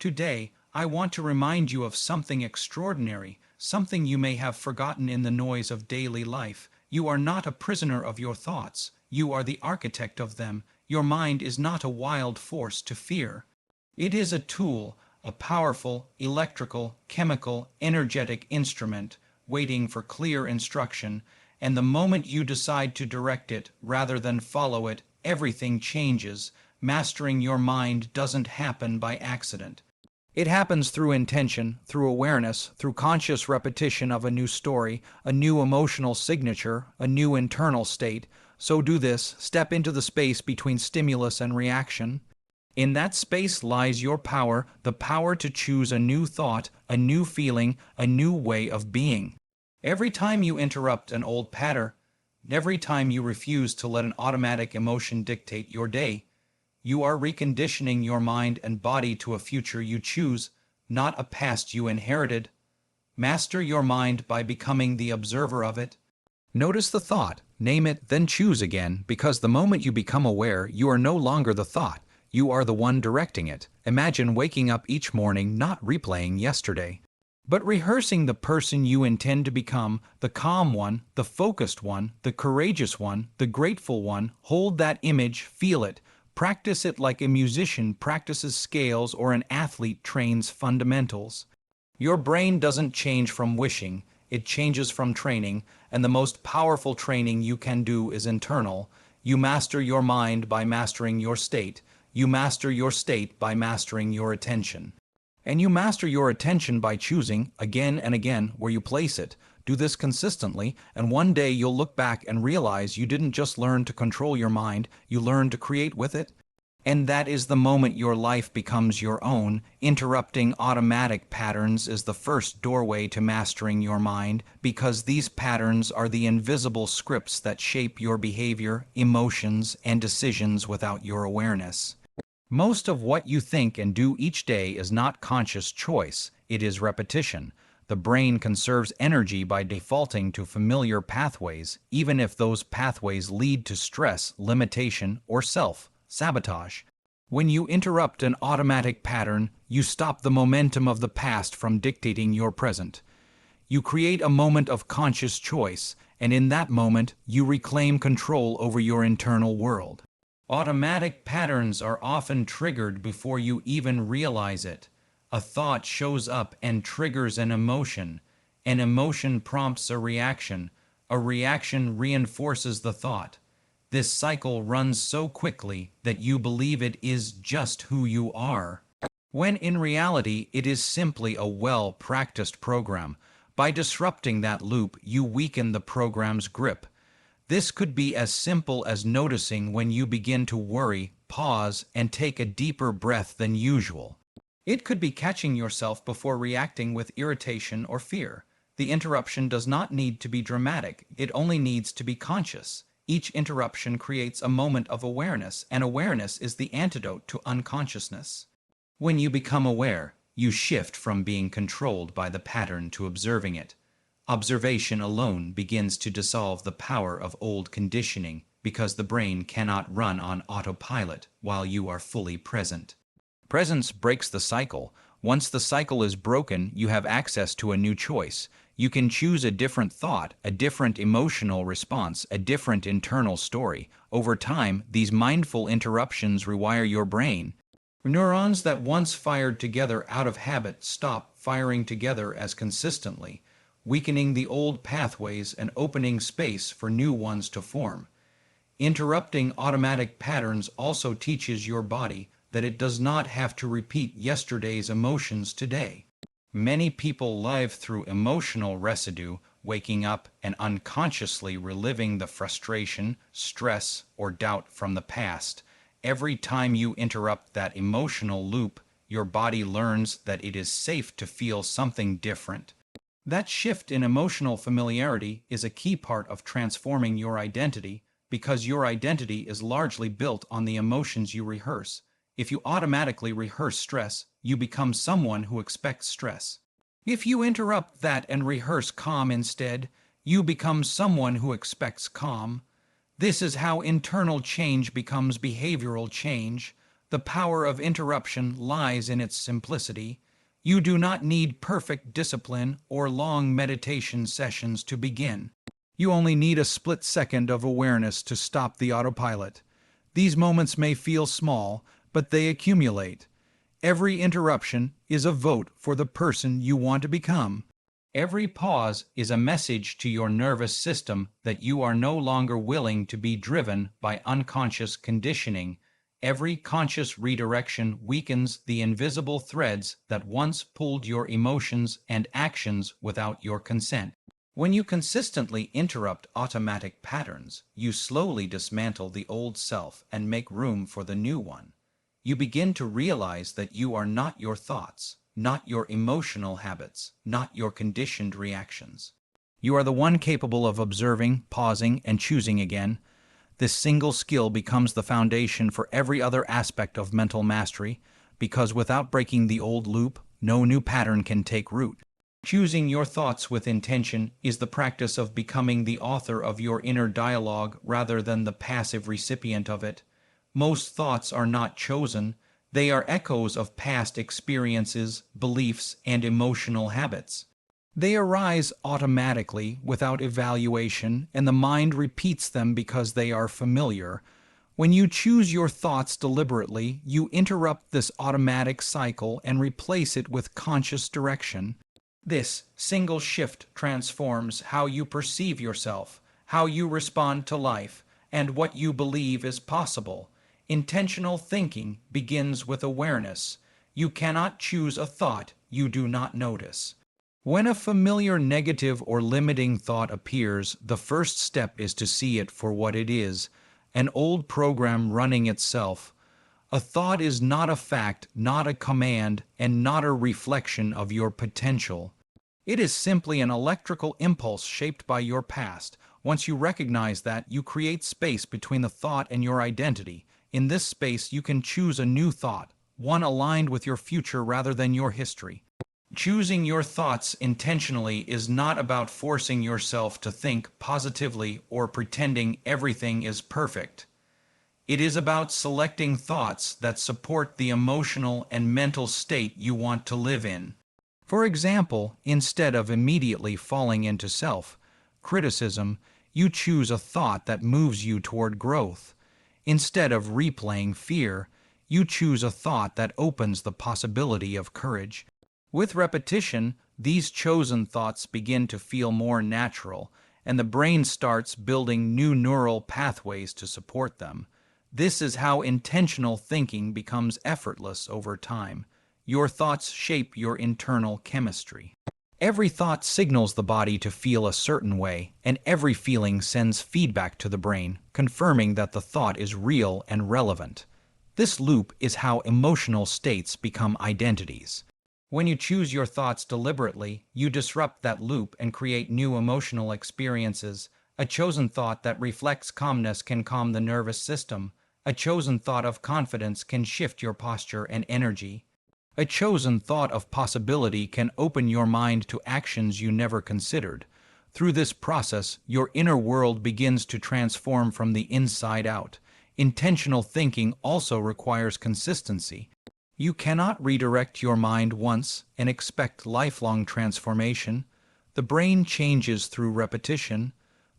Today, I want to remind you of something extraordinary, something you may have forgotten in the noise of daily life. You are not a prisoner of your thoughts. You are the architect of them. Your mind is not a wild force to fear. It is a tool, a powerful, electrical, chemical, energetic instrument, waiting for clear instruction, and the moment you decide to direct it rather than follow it, everything changes. Mastering your mind doesn't happen by accident. It happens through intention, through awareness, through conscious repetition of a new story, a new emotional signature, a new internal state. So do this, step into the space between stimulus and reaction. In that space lies your power, the power to choose a new thought, a new feeling, a new way of being. Every time you interrupt an old pattern, every time you refuse to let an automatic emotion dictate your day, you are reconditioning your mind and body to a future you choose, not a past you inherited. Master your mind by becoming the observer of it. Notice the thought, name it, then choose again, because the moment you become aware, you are no longer the thought. You are the one directing it. Imagine waking up each morning not replaying yesterday, but rehearsing the person you intend to become, the calm one, the focused one, the courageous one, the grateful one. Hold that image, feel it. Practice it like a musician practices scales or an athlete trains fundamentals. Your brain doesn't change from wishing, it changes from training, and the most powerful training you can do is internal. You master your mind by mastering your state. You master your state by mastering your attention. And you master your attention by choosing, again and again, where you place it. Do this consistently, and one day you'll look back and realize you didn't just learn to control your mind, you learned to create with it. And that is the moment your life becomes your own. Interrupting automatic patterns is the first doorway to mastering your mind, because these patterns are the invisible scripts that shape your behavior, emotions, and decisions without your awareness. Most of what you think and do each day is not conscious choice, it is repetition. The brain conserves energy by defaulting to familiar pathways, even if those pathways lead to stress, limitation, or self-sabotage. When you interrupt an automatic pattern, you stop the momentum of the past from dictating your present. You create a moment of conscious choice, and in that moment, you reclaim control over your internal world. Automatic patterns are often triggered before you even realize it. A thought shows up and triggers an emotion. An emotion prompts a reaction. A reaction reinforces the thought. This cycle runs so quickly that you believe it is just who you are, when in reality it is simply a well-practiced program. By disrupting that loop, you weaken the program's grip. This could be as simple as noticing when you begin to worry, pause, and take a deeper breath than usual. It could be catching yourself before reacting with irritation or fear. The interruption does not need to be dramatic, it only needs to be conscious. Each interruption creates a moment of awareness, and awareness is the antidote to unconsciousness. When you become aware, you shift from being controlled by the pattern to observing it. Observation alone begins to dissolve the power of old conditioning, because the brain cannot run on autopilot while you are fully present. Presence breaks the cycle. Once the cycle is broken, you have access to a new choice. You can choose a different thought, a different emotional response, a different internal story. Over time, these mindful interruptions rewire your brain. Neurons that once fired together out of habit stop firing together as consistently, weakening the old pathways and opening space for new ones to form. Interrupting automatic patterns also teaches your body that it does not have to repeat yesterday's emotions today. Many people live through emotional residue, waking up and unconsciously reliving the frustration, stress, or doubt from the past. Every time you interrupt that emotional loop, your body learns that it is safe to feel something different. That shift in emotional familiarity is a key part of transforming your identity, because your identity is largely built on the emotions you rehearse. If you automatically rehearse stress, you become someone who expects stress. If you interrupt that and rehearse calm instead, you become someone who expects calm. This is how internal change becomes behavioral change. The power of interruption lies in its simplicity. You do not need perfect discipline or long meditation sessions to begin. You only need a split second of awareness to stop the autopilot. These moments may feel small, but they accumulate. Every interruption is a vote for the person you want to become. Every pause is a message to your nervous system that you are no longer willing to be driven by unconscious conditioning. Every conscious redirection weakens the invisible threads that once pulled your emotions and actions without your consent. When you consistently interrupt automatic patterns, you slowly dismantle the old self and make room for the new one. You begin to realize that you are not your thoughts, not your emotional habits, not your conditioned reactions. You are the one capable of observing, pausing, and choosing again. This single skill becomes the foundation for every other aspect of mental mastery, because without breaking the old loop, no new pattern can take root. Choosing your thoughts with intention is the practice of becoming the author of your inner dialogue rather than the passive recipient of it. Most thoughts are not chosen. They are echoes of past experiences, beliefs, and emotional habits. They arise automatically without evaluation, and the mind repeats them because they are familiar. When you choose your thoughts deliberately, you interrupt this automatic cycle and replace it with conscious direction. This single shift transforms how you perceive yourself, how you respond to life, and what you believe is possible. Intentional thinking begins with awareness. You cannot choose a thought you do not notice. When a familiar negative or limiting thought appears, the first step is to see it for what it is, an old program running itself. A thought is not a fact, not a command, and not a reflection of your potential. It is simply an electrical impulse shaped by your past. Once you recognize that, you create space between the thought and your identity. In this space, you can choose a new thought, one aligned with your future rather than your history. Choosing your thoughts intentionally is not about forcing yourself to think positively or pretending everything is perfect. It is about selecting thoughts that support the emotional and mental state you want to live in. For example, instead of immediately falling into self-criticism, you choose a thought that moves you toward growth. Instead of replaying fear, you choose a thought that opens the possibility of courage. With repetition, these chosen thoughts begin to feel more natural, and the brain starts building new neural pathways to support them. This is how intentional thinking becomes effortless over time. Your thoughts shape your internal chemistry. Every thought signals the body to feel a certain way, and every feeling sends feedback to the brain, confirming that the thought is real and relevant. This loop is how emotional states become identities. When you choose your thoughts deliberately, you disrupt that loop and create new emotional experiences. A chosen thought that reflects calmness can calm the nervous system. A chosen thought of confidence can shift your posture and energy. A chosen thought of possibility can open your mind to actions you never considered. Through this process, your inner world begins to transform from the inside out. Intentional thinking also requires consistency. You cannot redirect your mind once and expect lifelong transformation. The brain changes through repetition.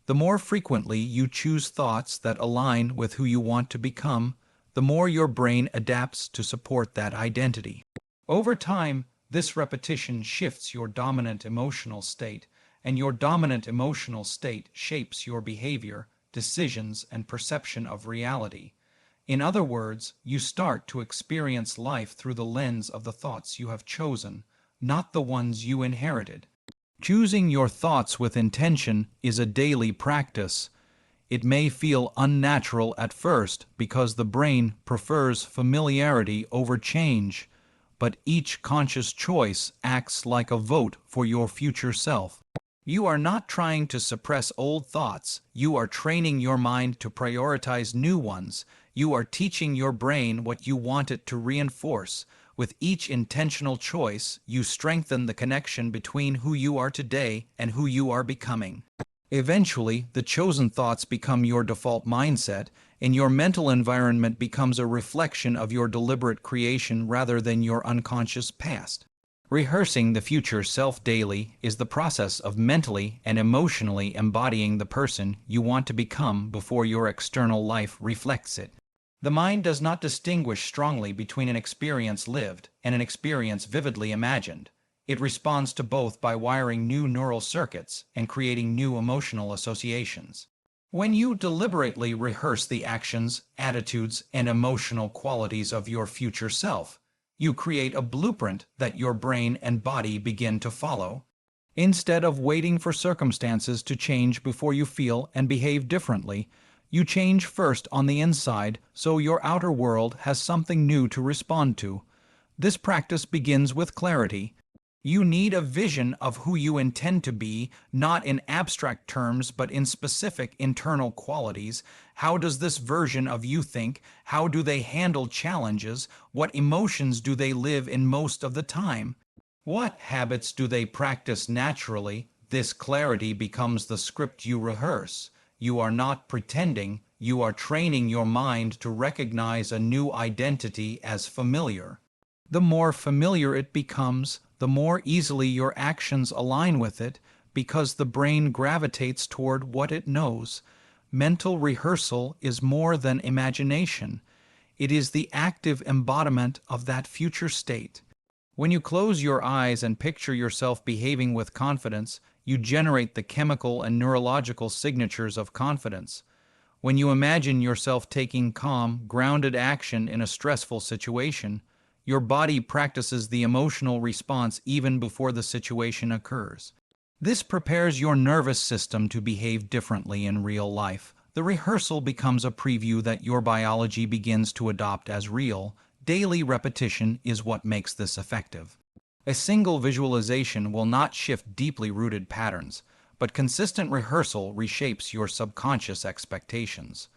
The more frequently you choose thoughts that align with who you want to become, the more your brain adapts to support that identity. Over time, this repetition shifts your dominant emotional state, and your dominant emotional state shapes your behavior, decisions, and perception of reality. In other words, you start to experience life through the lens of the thoughts you have chosen, not the ones you inherited. Choosing your thoughts with intention is a daily practice. It may feel unnatural at first because the brain prefers familiarity over change, but each conscious choice acts like a vote for your future self. You are not trying to suppress old thoughts. You are training your mind to prioritize new ones. You are teaching your brain what you want it to reinforce. With each intentional choice, you strengthen the connection between who you are today and who you are becoming. Eventually, the chosen thoughts become your default mindset, and your mental environment becomes a reflection of your deliberate creation rather than your unconscious past. Rehearsing the future self daily is the process of mentally and emotionally embodying the person you want to become before your external life reflects it. The mind does not distinguish strongly between an experience lived and an experience vividly imagined. It responds to both by wiring new neural circuits and creating new emotional associations. When you deliberately rehearse the actions, attitudes, and emotional qualities of your future self, you create a blueprint that your brain and body begin to follow. Instead of waiting for circumstances to change before you feel and behave differently, you change first on the inside so your outer world has something new to respond to. This practice begins with clarity. You need a vision of who you intend to be, not in abstract terms but in specific internal qualities. How does this version of you think? How do they handle challenges? What emotions do they live in most of the time? What habits do they practice naturally? This clarity becomes the script you rehearse. You are not pretending, you are training your mind to recognize a new identity as familiar. The more familiar it becomes, the more easily your actions align with it, because the brain gravitates toward what it knows. Mental rehearsal is more than imagination. It is the active embodiment of that future state. When you close your eyes and picture yourself behaving with confidence, you generate the chemical and neurological signatures of confidence. When you imagine yourself taking calm, grounded action in a stressful situation, your body practices the emotional response even before the situation occurs. This prepares your nervous system to behave differently in real life. The rehearsal becomes a preview that your biology begins to adopt as real. Daily repetition is what makes this effective. A single visualization will not shift deeply rooted patterns, but consistent rehearsal reshapes your subconscious expectations.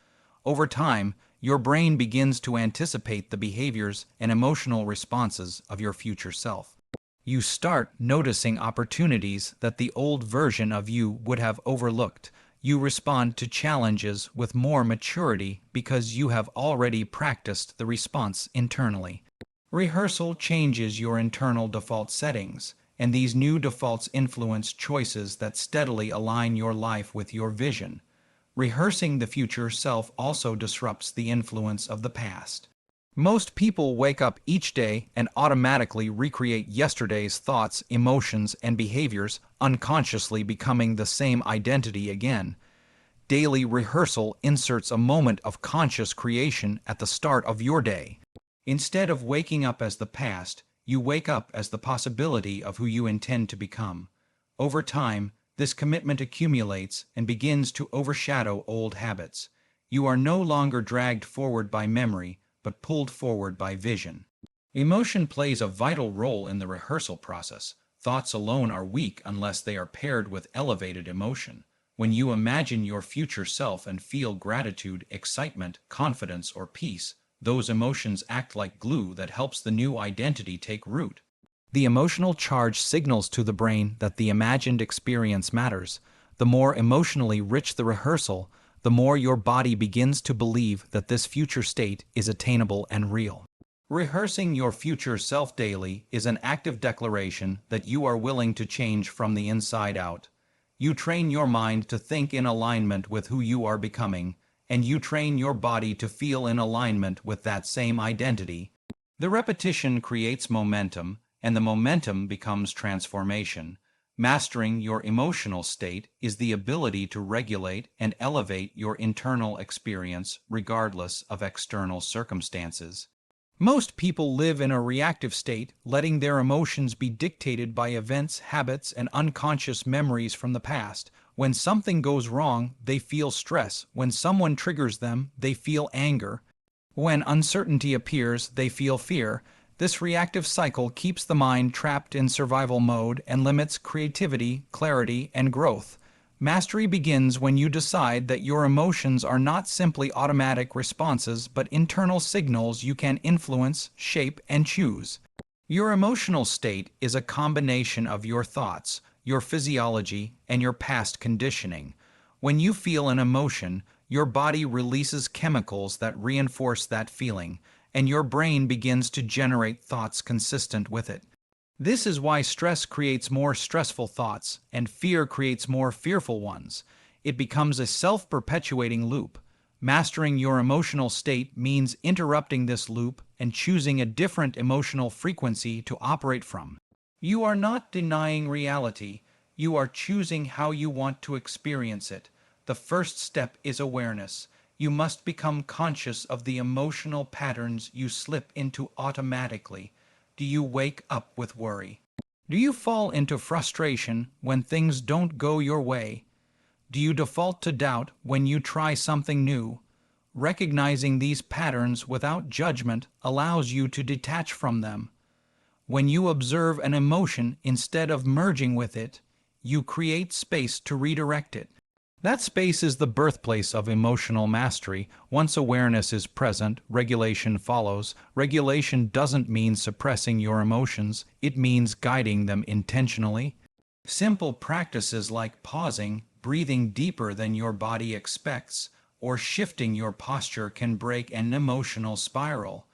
Over time, your brain begins to anticipate the behaviors and emotional responses of your future self. You start noticing opportunities that the old version of you would have overlooked. You respond to challenges with more maturity because you have already practiced the response internally. Rehearsal changes your internal default settings, and these new defaults influence choices that steadily align your life with your vision. Rehearsing the future self also disrupts the influence of the past. Most people wake up each day and automatically recreate yesterday's thoughts, emotions, and behaviors, unconsciously becoming the same identity again. Daily rehearsal inserts a moment of conscious creation at the start of your day. Instead of waking up as the past, you wake up as the possibility of who you intend to become. Over time, this commitment accumulates and begins to overshadow old habits. You are no longer dragged forward by memory, but pulled forward by vision. Emotion plays a vital role in the rehearsal process. Thoughts alone are weak unless they are paired with elevated emotion. When you imagine your future self and feel gratitude, excitement, confidence, or peace, those emotions act like glue that helps the new identity take root. The emotional charge signals to the brain that the imagined experience matters. The more emotionally rich the rehearsal, the more your body begins to believe that this future state is attainable and real. Rehearsing your future self daily is an active declaration that you are willing to change from the inside out. You train your mind to think in alignment with who you are becoming, and you train your body to feel in alignment with that same identity. The repetition creates momentum, and the momentum becomes transformation. Mastering your emotional state is the ability to regulate and elevate your internal experience regardless of external circumstances. Most people live in a reactive state, letting their emotions be dictated by events, habits, and unconscious memories from the past. When something goes wrong, they feel stress. When someone triggers them, they feel anger. When uncertainty appears, they feel fear. This reactive cycle keeps the mind trapped in survival mode and limits creativity, clarity, and growth. Mastery begins when you decide that your emotions are not simply automatic responses but internal signals you can influence, shape, and choose. Your emotional state is a combination of your thoughts, your physiology, and your past conditioning. When you feel an emotion, your body releases chemicals that reinforce that feeling, and your brain begins to generate thoughts consistent with it. This is why stress creates more stressful thoughts, and fear creates more fearful ones. It becomes a self-perpetuating loop. Mastering your emotional state means interrupting this loop and choosing a different emotional frequency to operate from. You are not denying reality, you are choosing how you want to experience it. The first step is awareness. You must become conscious of the emotional patterns you slip into automatically. Do you wake up with worry? Do you fall into frustration when things don't go your way? Do you default to doubt when you try something new? Recognizing these patterns without judgment allows you to detach from them. When you observe an emotion instead of merging with it, you create space to redirect it. That space is the birthplace of emotional mastery. Once awareness is present, regulation follows. Regulation doesn't mean suppressing your emotions, it means guiding them intentionally. Simple practices like pausing, breathing deeper than your body expects, or shifting your posture can break an emotional spiral.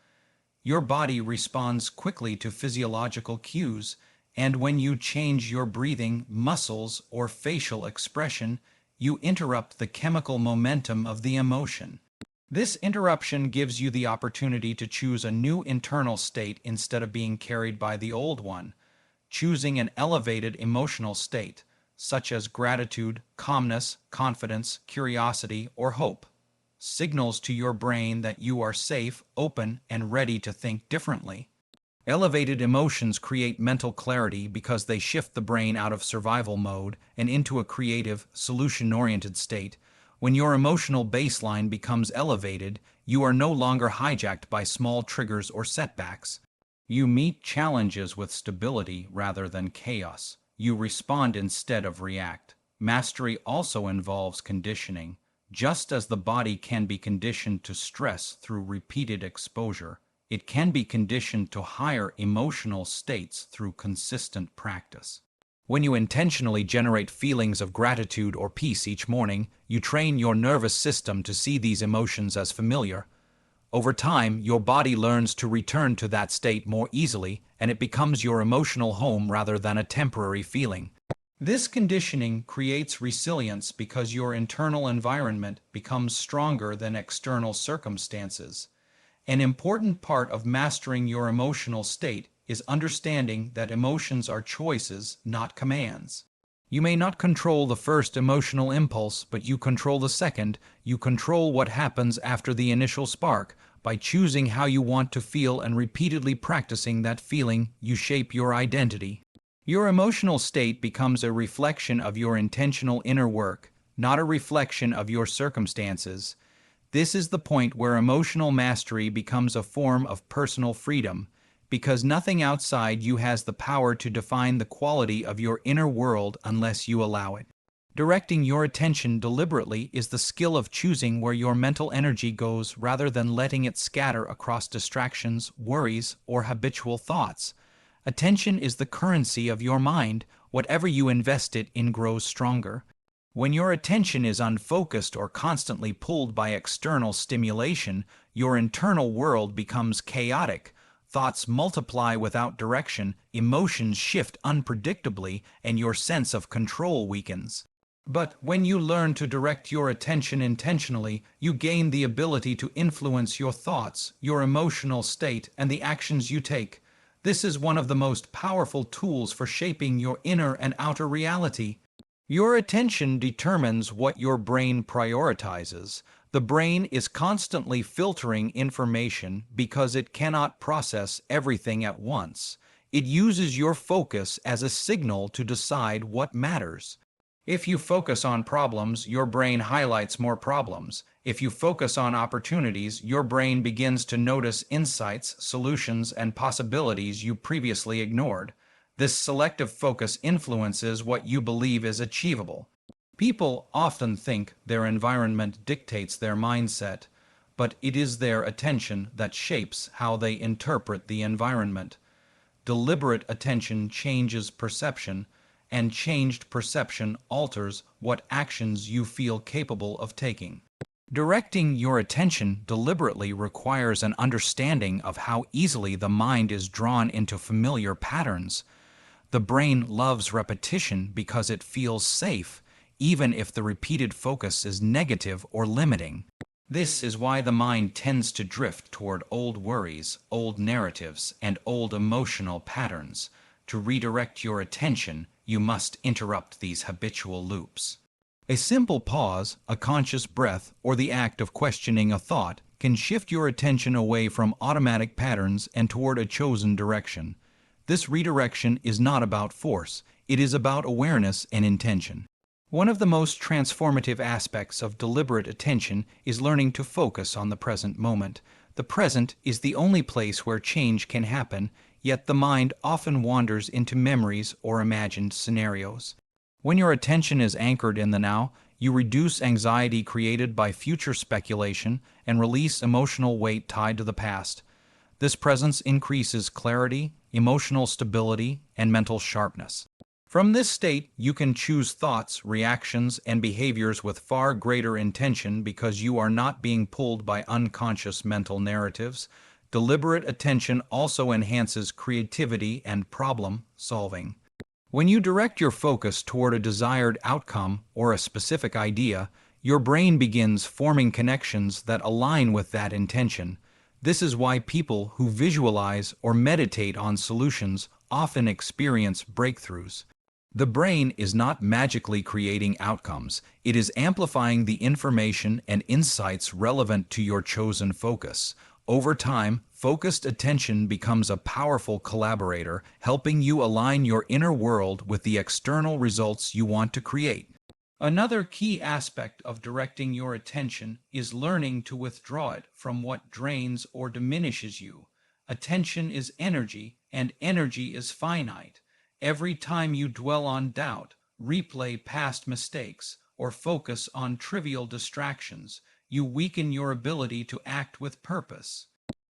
Your body responds quickly to physiological cues, and when you change your breathing, muscles, or facial expression, you interrupt the chemical momentum of the emotion. This interruption gives you the opportunity to choose a new internal state instead of being carried by the old one. Choosing an elevated emotional state, such as gratitude, calmness, confidence, curiosity, or hope, signals to your brain that you are safe, open, and ready to think differently. Elevated emotions create mental clarity because they shift the brain out of survival mode and into a creative, solution-oriented state. When your emotional baseline becomes elevated, you are no longer hijacked by small triggers or setbacks. You meet challenges with stability rather than chaos. You respond instead of react. Mastery also involves conditioning. Just as the body can be conditioned to stress through repeated exposure, it can be conditioned to higher emotional states through consistent practice. When you intentionally generate feelings of gratitude or peace each morning, you train your nervous system to see these emotions as familiar. Over time, your body learns to return to that state more easily, and it becomes your emotional home rather than a temporary feeling. This conditioning creates resilience because your internal environment becomes stronger than external circumstances. An important part of mastering your emotional state is understanding that emotions are choices, not commands. You may not control the first emotional impulse, but you control the second. You control what happens after the initial spark. By choosing how you want to feel and repeatedly practicing that feeling, you shape your identity. Your emotional state becomes a reflection of your intentional inner work, not a reflection of your circumstances. This is the point where emotional mastery becomes a form of personal freedom, because nothing outside you has the power to define the quality of your inner world unless you allow it. Directing your attention deliberately is the skill of choosing where your mental energy goes rather than letting it scatter across distractions, worries, or habitual thoughts. Attention is the currency of your mind. Whatever you invest it in grows stronger. When your attention is unfocused or constantly pulled by external stimulation, your internal world becomes chaotic. Thoughts multiply without direction, emotions shift unpredictably, and your sense of control weakens. But when you learn to direct your attention intentionally, you gain the ability to influence your thoughts, your emotional state, and the actions you take. This is one of the most powerful tools for shaping your inner and outer reality. Your attention determines what your brain prioritizes. The brain is constantly filtering information because it cannot process everything at once. It uses your focus as a signal to decide what matters. If you focus on problems, your brain highlights more problems. If you focus on opportunities, your brain begins to notice insights, solutions, and possibilities you previously ignored. This selective focus influences what you believe is achievable. People often think their environment dictates their mindset, but it is their attention that shapes how they interpret the environment. Deliberate attention changes perception, and changed perception alters what actions you feel capable of taking. Directing your attention deliberately requires an understanding of how easily the mind is drawn into familiar patterns. The brain loves repetition because it feels safe, even if the repeated focus is negative or limiting. This is why the mind tends to drift toward old worries, old narratives, and old emotional patterns. To redirect your attention, you must interrupt these habitual loops. A simple pause, a conscious breath, or the act of questioning a thought can shift your attention away from automatic patterns and toward a chosen direction. This redirection is not about force, it is about awareness and intention. One of the most transformative aspects of deliberate attention is learning to focus on the present moment. The present is the only place where change can happen, yet the mind often wanders into memories or imagined scenarios. When your attention is anchored in the now, you reduce anxiety created by future speculation and release emotional weight tied to the past. This presence increases clarity, emotional stability, and mental sharpness. From this state, you can choose thoughts, reactions, and behaviors with far greater intention because you are not being pulled by unconscious mental narratives. Deliberate attention also enhances creativity and problem solving. When you direct your focus toward a desired outcome or a specific idea, your brain begins forming connections that align with that intention. This is why people who visualize or meditate on solutions often experience breakthroughs. The brain is not magically creating outcomes, it is amplifying the information and insights relevant to your chosen focus. Over time, focused attention becomes a powerful collaborator, helping you align your inner world with the external results you want to create. Another key aspect of directing your attention is learning to withdraw it from what drains or diminishes you. Attention is energy, and energy is finite. Every time you dwell on doubt, replay past mistakes, or focus on trivial distractions, you weaken your ability to act with purpose.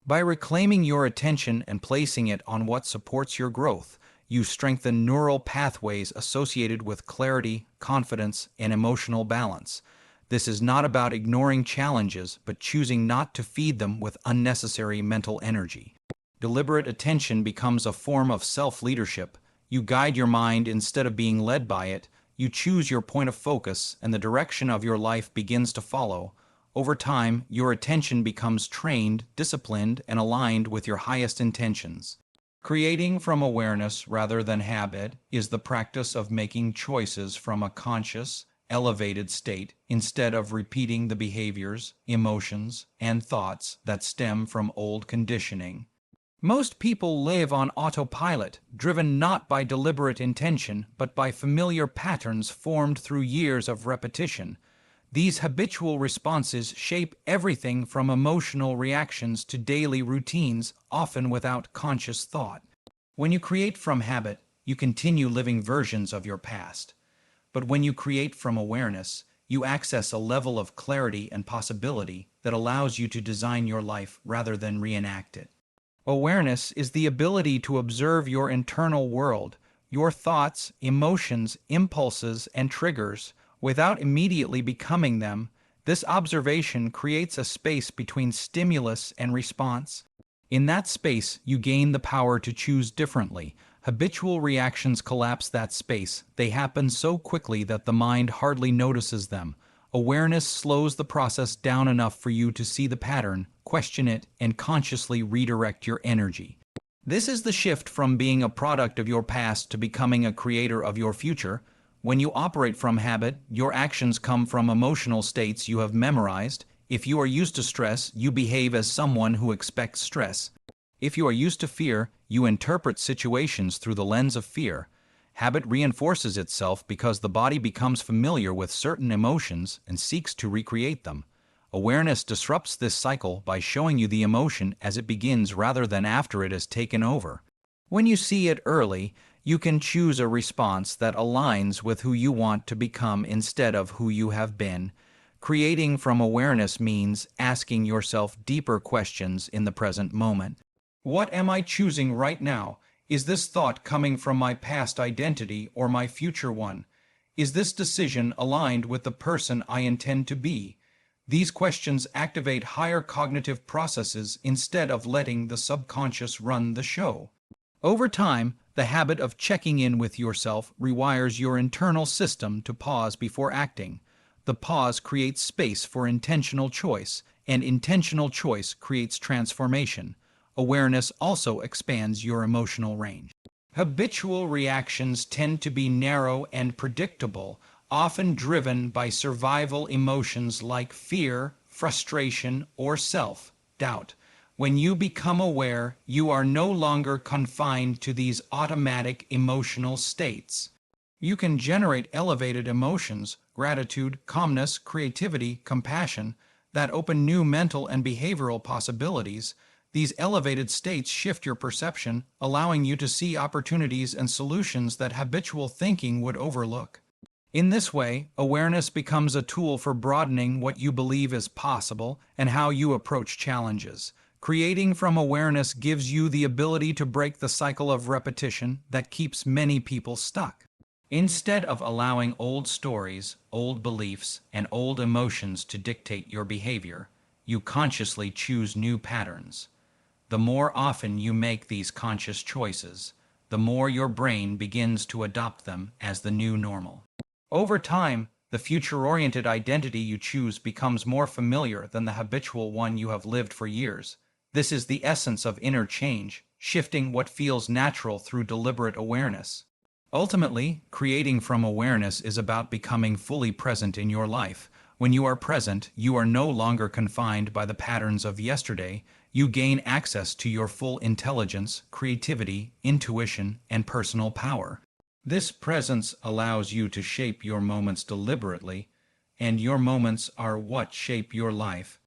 By reclaiming your attention and placing it on what supports your growth, you strengthen neural pathways associated with clarity, confidence, and emotional balance. This is not about ignoring challenges, but choosing not to feed them with unnecessary mental energy. Deliberate attention becomes a form of self-leadership. You guide your mind instead of being led by it. You choose your point of focus, and the direction of your life begins to follow. Over time, your attention becomes trained, disciplined, and aligned with your highest intentions. Creating from awareness rather than habit is the practice of making choices from a conscious, elevated state instead of repeating the behaviors, emotions, and thoughts that stem from old conditioning. Most people live on autopilot, driven not by deliberate intention, but by familiar patterns formed through years of repetition. These habitual responses shape everything from emotional reactions to daily routines, often without conscious thought. When you create from habit, you continue living versions of your past. But when you create from awareness, you access a level of clarity and possibility that allows you to design your life rather than reenact it. Awareness is the ability to observe your internal world, your thoughts, emotions, impulses, and triggers, without immediately becoming them. This observation creates a space between stimulus and response. In that space, you gain the power to choose differently. Habitual reactions collapse that space. They happen so quickly that the mind hardly notices them. Awareness slows the process down enough for you to see the pattern, question it, and consciously redirect your energy. This is the shift from being a product of your past to becoming a creator of your future. When you operate from habit, your actions come from emotional states you have memorized. If you are used to stress, you behave as someone who expects stress. If you are used to fear, you interpret situations through the lens of fear. Habit reinforces itself because the body becomes familiar with certain emotions and seeks to recreate them. Awareness disrupts this cycle by showing you the emotion as it begins rather than after it has taken over. When you see it early, you can choose a response that aligns with who you want to become instead of who you have been. Creating from awareness means asking yourself deeper questions in the present moment. What am I choosing right now? Is this thought coming from my past identity or my future one? Is this decision aligned with the person I intend to be? These questions activate higher cognitive processes instead of letting the subconscious run the show. Over time, the habit of checking in with yourself rewires your internal system to pause before acting. The pause creates space for intentional choice, and intentional choice creates transformation. Awareness also expands your emotional range. Habitual reactions tend to be narrow and predictable, often driven by survival emotions like fear, frustration, or self-doubt. When you become aware, you are no longer confined to these automatic emotional states. You can generate elevated emotions, gratitude, calmness, creativity, compassion, that open new mental and behavioral possibilities. These elevated states shift your perception, allowing you to see opportunities and solutions that habitual thinking would overlook. In this way, awareness becomes a tool for broadening what you believe is possible and how you approach challenges. Creating from awareness gives you the ability to break the cycle of repetition that keeps many people stuck. Instead of allowing old stories, old beliefs, and old emotions to dictate your behavior, you consciously choose new patterns. The more often you make these conscious choices, the more your brain begins to adopt them as the new normal. Over time, the future-oriented identity you choose becomes more familiar than the habitual one you have lived for years. This is the essence of inner change, shifting what feels natural through deliberate awareness. Ultimately, creating from awareness is about becoming fully present in your life. When you are present, you are no longer confined by the patterns of yesterday. You gain access to your full intelligence, creativity, intuition, and personal power. This presence allows you to shape your moments deliberately, and your moments are what shape your life.